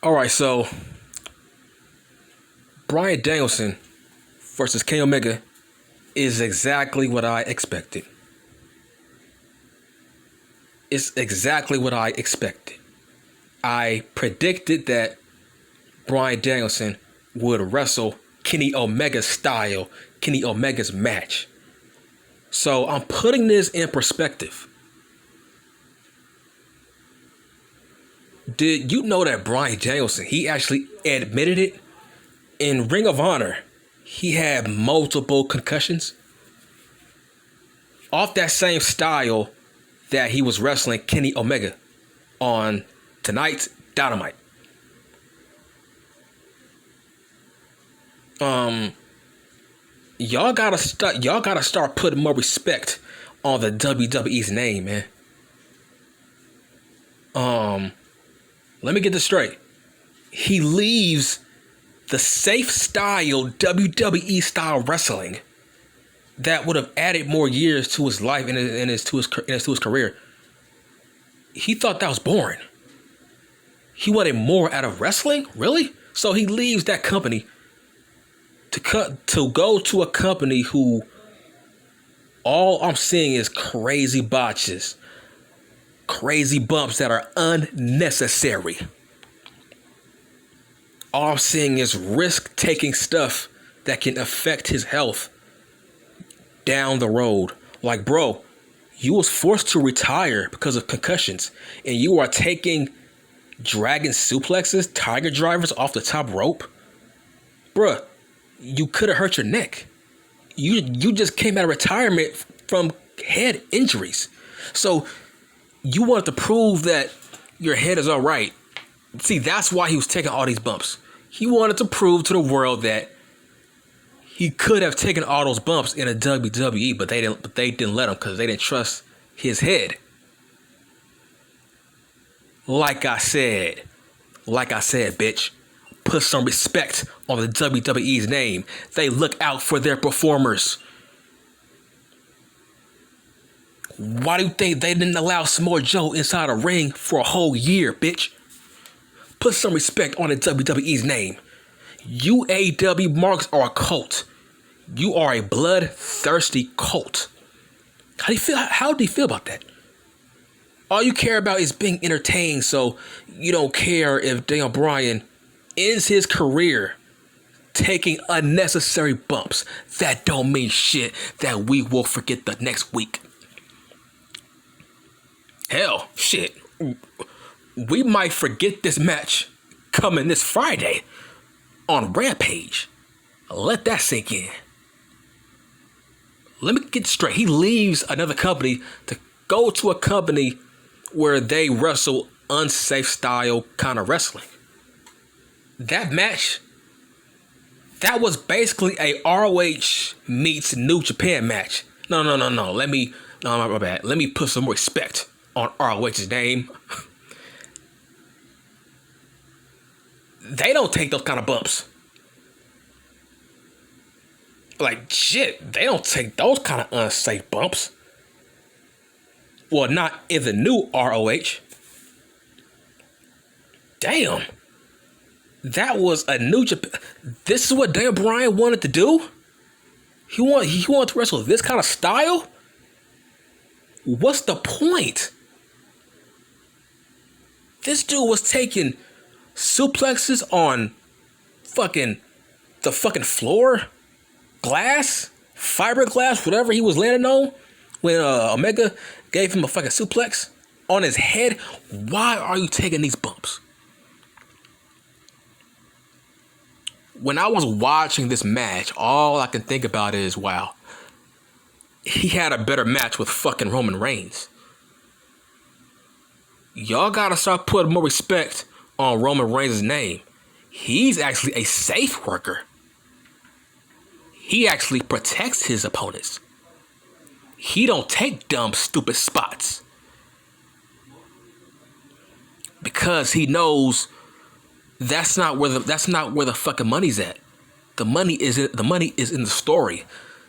All right, so Bryan Danielson versus Kenny Omega is exactly what I expected. It's exactly what I expected. I predicted that Bryan Danielson would wrestle Kenny Omega's style, Kenny Omega's match. So I'm putting this in perspective. Did you know that Bryan Danielson, he actually admitted it in Ring of Honor, he had multiple concussions off that same style that he was wrestling Kenny Omega on tonight's Dynamite. Y'all gotta start putting more respect on the WWE's name, man. Let me get this straight. He leaves the safe style WWE style wrestling that would have added more years to his life and to his career. He thought that was boring. He wanted more out of wrestling? Really? So he leaves that company to go to a company who all I'm seeing is crazy botches, crazy bumps that are unnecessary. All I'm seeing is risk-taking stuff that can affect his health down the road. Like, bro, you was forced to retire because of concussions, and you are taking dragon suplexes, tiger drivers off the top rope. Bruh, you could have hurt your neck. You just came out of retirement from head injuries. So you wanted to prove that your head is all right. See, that's why he was taking all these bumps. He wanted to prove to the world that he could have taken all those bumps in a WWE, but they didn't let him because they didn't trust his head. Like I said, bitch, put some respect on the WWE's name. They look out for their performers. Why do you think they didn't allow Samoa Joe inside a ring for a whole year, bitch? Put some respect on the WWE's name. You AEW marks are a cult. You are a bloodthirsty cult. How do you feel? How do you feel about that? All you care about is being entertained, so you don't care if Daniel Bryan ends his career taking unnecessary bumps that don't mean shit that we will forget the next week. Hell, shit. We might forget this match coming this Friday on Rampage. Let that sink in. Let me get straight. He leaves another company to go to a company where they wrestle unsafe style kind of wrestling. That match, that was basically a ROH meets New Japan match. No. My bad. Let me put some respect on ROH's name. They don't take those kind of bumps. Like, shit, they don't take those kind of unsafe bumps. Well, not in the new ROH. Damn. That was a New Japan. This is what Daniel Bryan wanted to do? He wanted to wrestle this kind of style? What's the point? This dude was taking suplexes on the fucking floor, glass, fiberglass, whatever he was landing on when Omega gave him a fucking suplex on his head. Why are you taking these bumps? When I was watching this match, all I can think about is, wow, he had a better match with fucking Roman Reigns. Y'all gotta start putting more respect on Roman Reigns' name. He's actually a safe worker. He actually protects his opponents. He don't take dumb, stupid spots. Because he knows that's not where the fucking money's at. The money is in the story.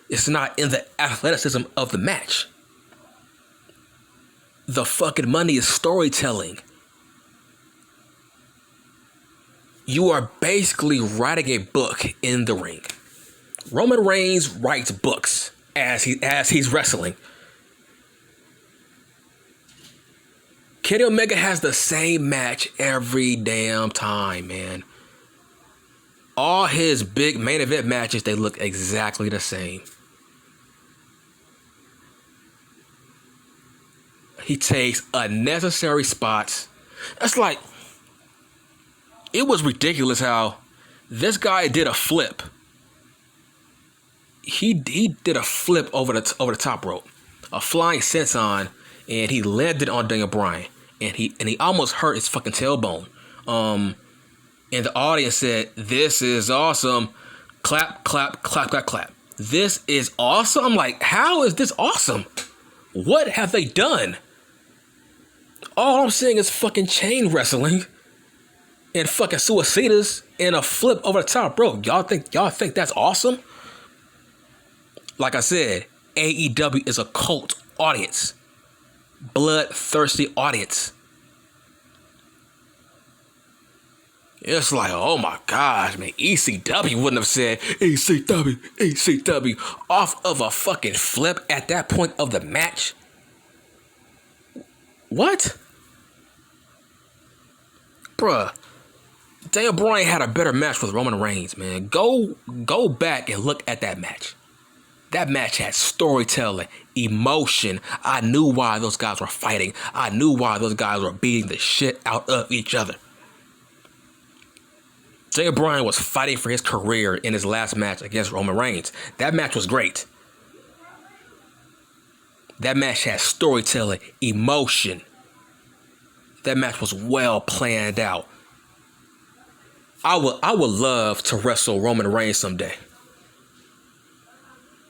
It's not in the athleticism of the match. The fucking money is storytelling. You are basically writing a book in the ring. Roman Reigns writes books as he's wrestling. Kenny Omega has the same match every damn time, man. All his big main event matches, they look exactly the same. He takes unnecessary spots. It's like, it was ridiculous how this guy did a flip. He did a flip over the top rope, a flying senton, and he landed on Daniel Bryan, and he almost hurt his fucking tailbone. And the audience said, "This is awesome." Clap, clap, clap, clap, clap. This is awesome. I'm like, how is this awesome? What have they done? All I'm seeing is fucking chain wrestling and fucking suicidas and a flip over the top rope. Y'all think that's awesome? Like I said, AEW is a cult audience. Bloodthirsty audience. It's like, oh my gosh, man, ECW wouldn't have said ECW off of a fucking flip at that point of the match. What? Bruh, Daniel Bryan had a better match with Roman Reigns, man. Go back and look at that match. That match had storytelling, emotion. I knew why those guys were fighting. I knew why those guys were beating the shit out of each other. Daniel Bryan was fighting for his career in his last match against Roman Reigns. That match was great. That match had storytelling, emotion. That match was well planned out. I would love to wrestle Roman Reigns someday.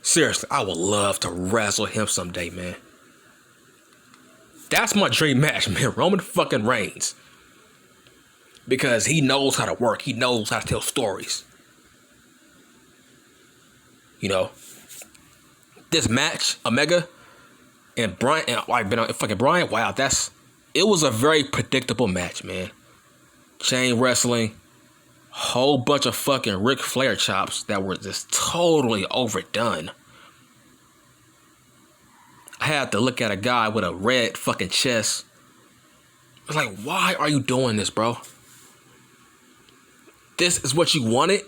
Seriously, I would love to wrestle him someday, man. That's my dream match, man. Roman fucking Reigns. Because he knows how to work. He knows how to tell stories. You know, this match, Omega and Bryan, and fucking Bryan, wow, it was a very predictable match, man. Chain wrestling, whole bunch of fucking Ric Flair chops that were just totally overdone. I had to look at a guy with a red fucking chest. I was like, why are you doing this, bro? This is what you wanted?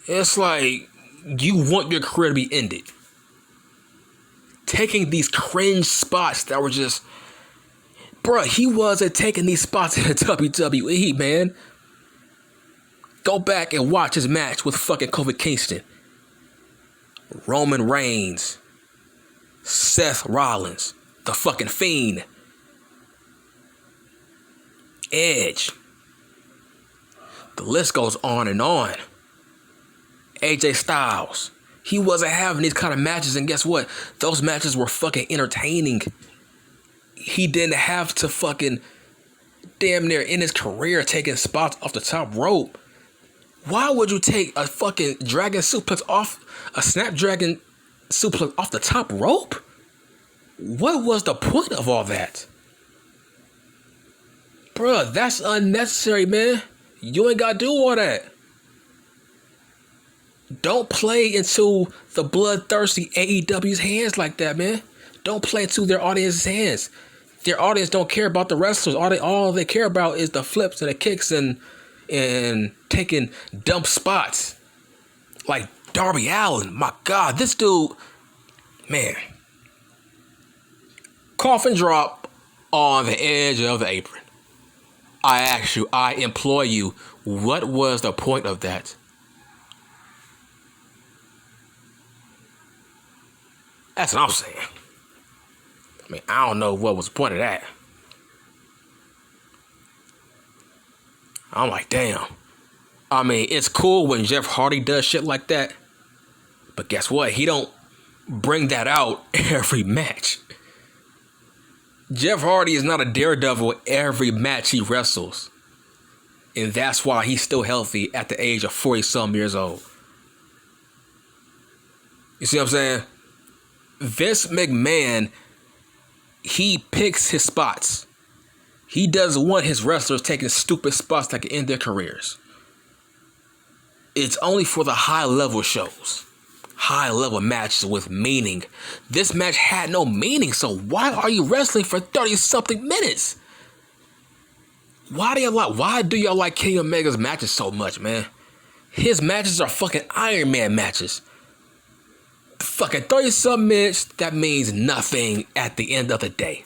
It's like you want your career to be ended. Taking these cringe spots that were just... Bruh, he wasn't taking these spots in the WWE, man. Go back and watch his match with fucking Kofi Kingston. Roman Reigns. Seth Rollins. The fucking Fiend. Edge. The list goes on and on. AJ Styles. He wasn't having these kind of matches, and guess what? Those matches were fucking entertaining. He didn't have to fucking damn near in his career taking spots off the top rope. Why would you take a fucking dragon suplex off, a snapdragon suplex off the top rope? What was the point of all that? Bruh, that's unnecessary, man. You ain't gotta do all that. Don't play into the bloodthirsty AEW's hands like that, man. Don't play into their audience's hands. Their audience don't care about the wrestlers. All they care about is the flips and the kicks and taking dump spots. Like Darby Allin. My God, this dude, man. Coffin drop on the edge of the apron. I ask you, I implore you, what was the point of that? That's what I'm saying. I mean, I don't know what was the point of that. I'm like, damn. I mean, it's cool when Jeff Hardy does shit like that. But guess what? He don't bring that out every match. Jeff Hardy is not a daredevil every match he wrestles. And that's why he's still healthy at the age of 40-some years old. You see what I'm saying? Vince McMahon, he picks his spots. He doesn't want his wrestlers taking stupid spots that can end their careers. It's only for the high-level shows. High-level matches with meaning. This match had no meaning, so why are you wrestling for 30-something minutes? Why do y'all like Kenny Omega's matches so much, man? His matches are fucking Iron Man matches. Fucking 30-something minutes, that means nothing at the end of the day.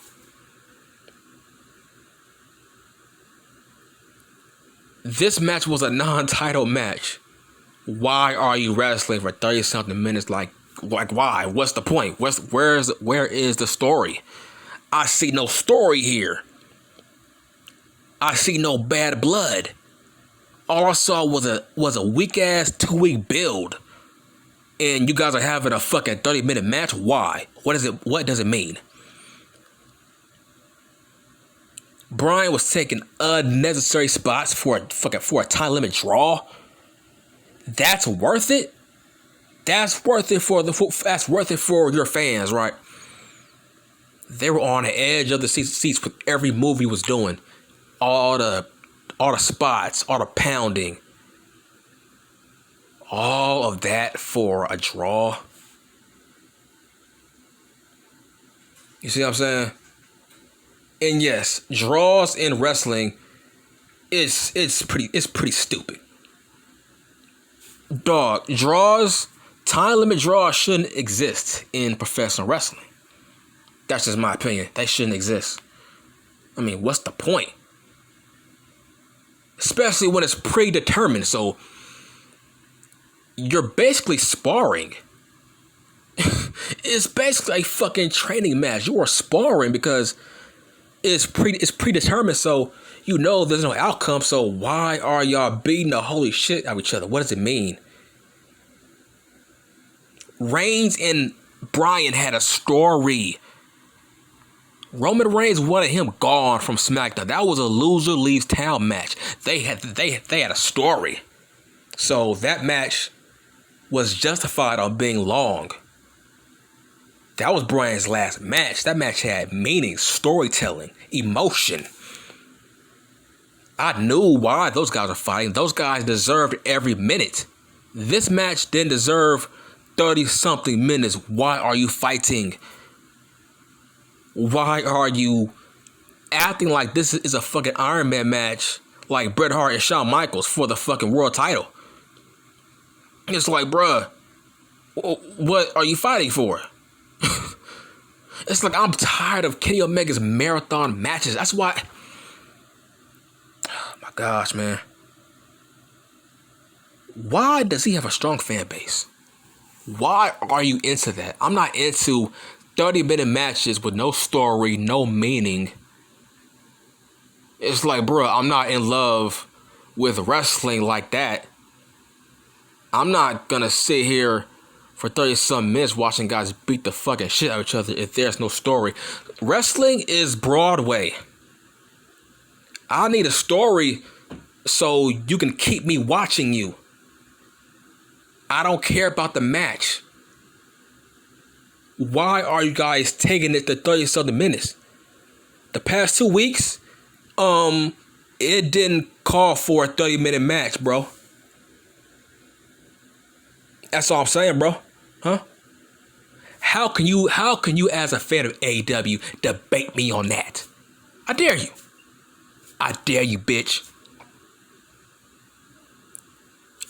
This match was a non-title match. Why are you wrestling for 30-something minutes? Like why? What's the point? Where is the story? I see no story here. I see no bad blood. All I saw was a weak ass 2-week build. And you guys are having a fucking 30-minute match? Why? What does it mean? Bryan was taking unnecessary spots for a time limit draw. That's worth it? That's worth it for your fans, right? They were on the edge of the seats with every move he was doing. All the spots, all the pounding. All of that for a draw. You see what I'm saying? And yes, draws in wrestling it's pretty stupid. Dog, time limit draws shouldn't exist in professional wrestling. That's just my opinion. They shouldn't exist. I mean, what's the point? Especially when it's predetermined. So you're basically sparring. It's basically a fucking training match. You are sparring because it's predetermined. So you know there's no outcome. So why are y'all beating the holy shit out of each other? What does it mean? Reigns and Bryan had a story. Roman Reigns wanted him gone from SmackDown. That was a loser leaves town match. They had a story. So that match was justified on being long. That was Bryan's last match. That match had meaning, storytelling, emotion. I knew why those guys are fighting. Those guys deserved every minute. This match didn't deserve 30-something minutes. Why are you fighting? Why are you acting like this is a fucking Iron Man match like Bret Hart and Shawn Michaels for the fucking world title? It's like, bruh, what are you fighting for? It's like, I'm tired of Kenny Omega's marathon matches. That's why. Oh my gosh, man. Why does he have a strong fan base? Why are you into that? I'm not into 30-minute matches with no story, no meaning. It's like, bro, I'm not in love with wrestling like that. I'm not gonna sit here for 30-some minutes watching guys beat the fucking shit out of each other if there's no story. Wrestling is Broadway. I need a story so you can keep me watching you. I don't care about the match. Why are you guys taking it to 30-something minutes? The past 2 weeks, it didn't call for a 30-minute match, bro. That's all I'm saying, bro. Huh? How can you as a fan of AEW debate me on that? I dare you. I dare you, bitch.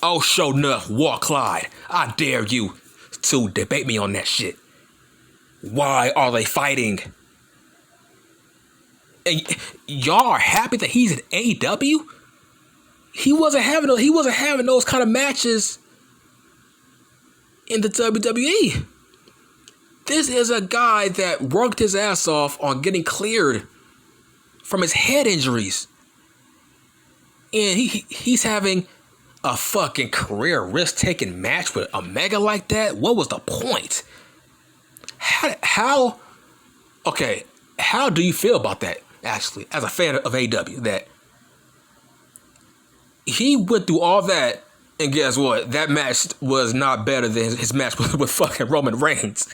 Oh, sure enough, War Clyde. I dare you to debate me on that shit. Why are they fighting? And y'all are happy that he's in AEW? He wasn't having those kind of matches in the WWE. This is a guy that worked his ass off on getting cleared from his head injuries. And he's having a fucking career risk-taking match with Omega like that? What was the point? How do you feel about that, actually, as a fan of AEW, that he went through all that, and guess what? That match was not better than his match with fucking Roman Reigns.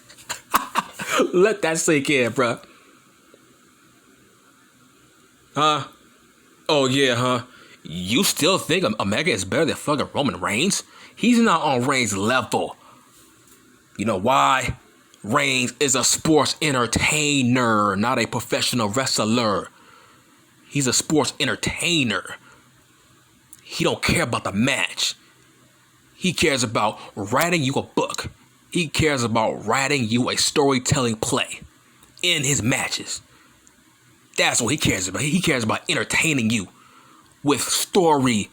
Let that sink in, bro. Huh? Oh yeah, huh? You still think Omega is better than fucking Roman Reigns? He's not on Reigns' level. You know why? Reigns is a sports entertainer, not a professional wrestler. He's a sports entertainer. He don't care about the match. He cares about writing you a book. He cares about writing you a storytelling play in his matches. That's what he cares about. He cares about entertaining you with story,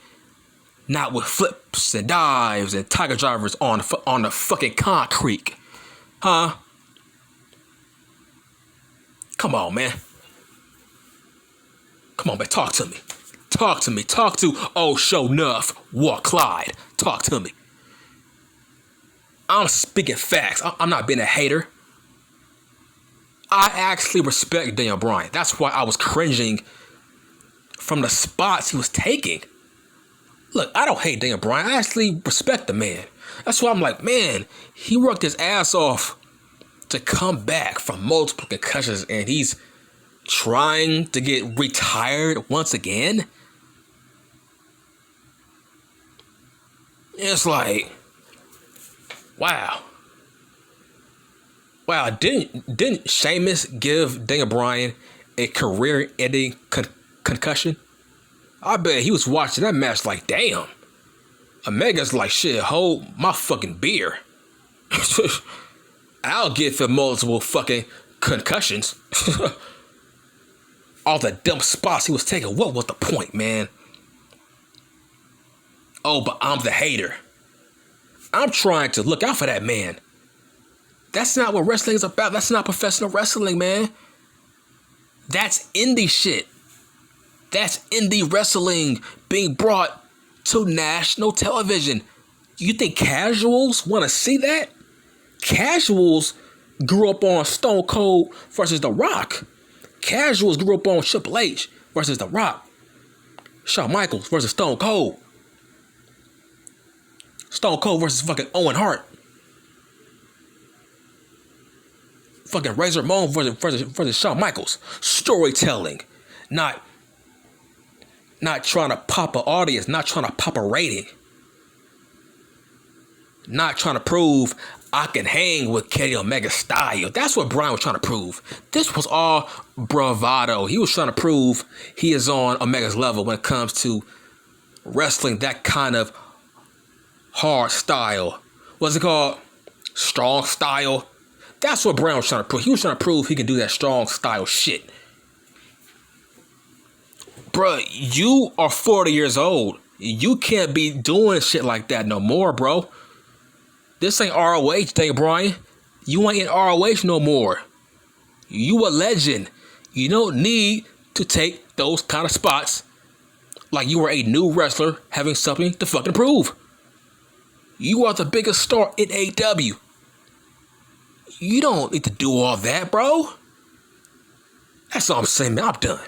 not with flips and dives and tiger drivers on the fucking concrete. Huh? Come on, man. Come on, man. Talk to me. Talk to me. Talk to Show Nuff, Walk Clyde. Talk to me. I'm speaking facts. I'm not being a hater. I actually respect Daniel Bryan. That's why I was cringing from the spots he was taking. Look, I don't hate Daniel Bryan. I actually respect the man. That's why I'm like, man, he worked his ass off to come back from multiple concussions, and he's trying to get retired once again. It's like, wow. Wow, didn't Sheamus give Daniel Bryan a career-ending concussion? I bet he was watching that match like, damn. Omega's like, shit, hold my fucking beer. I'll get for multiple fucking concussions. All the dumb spots he was taking. What was the point, man? Oh, but I'm the hater. I'm trying to look out for that man. That's not what wrestling is about. That's not professional wrestling, man. That's indie shit. That's indie wrestling being brought to national television. You think casuals want to see that? Casuals grew up on Stone Cold versus The Rock. Casuals grew up on Triple H versus The Rock. Shawn Michaels versus Stone Cold. Stone Cold versus fucking Owen Hart. Fucking Razor Ramon versus Shawn Michaels. Storytelling. Not trying to pop an audience. Not trying to pop a rating. Not trying to prove I can hang with Kenny Omega style. That's what Bryan was trying to prove. This was all bravado. He was trying to prove he is on Omega's level when it comes to wrestling that kind of hard style. What's it called? Strong style. That's what Bryan was trying to prove. He was trying to prove he can do that strong style shit. Bruh, you are 40 years old. You can't be doing shit like that no more, bro. This ain't ROH, Daniel Bryan. You ain't in ROH no more. You a legend. You don't need to take those kind of spots like you were a new wrestler having something to fucking prove. You are the biggest star in AEW. You don't need to do all that, bro. That's all I'm saying, man. I'm done.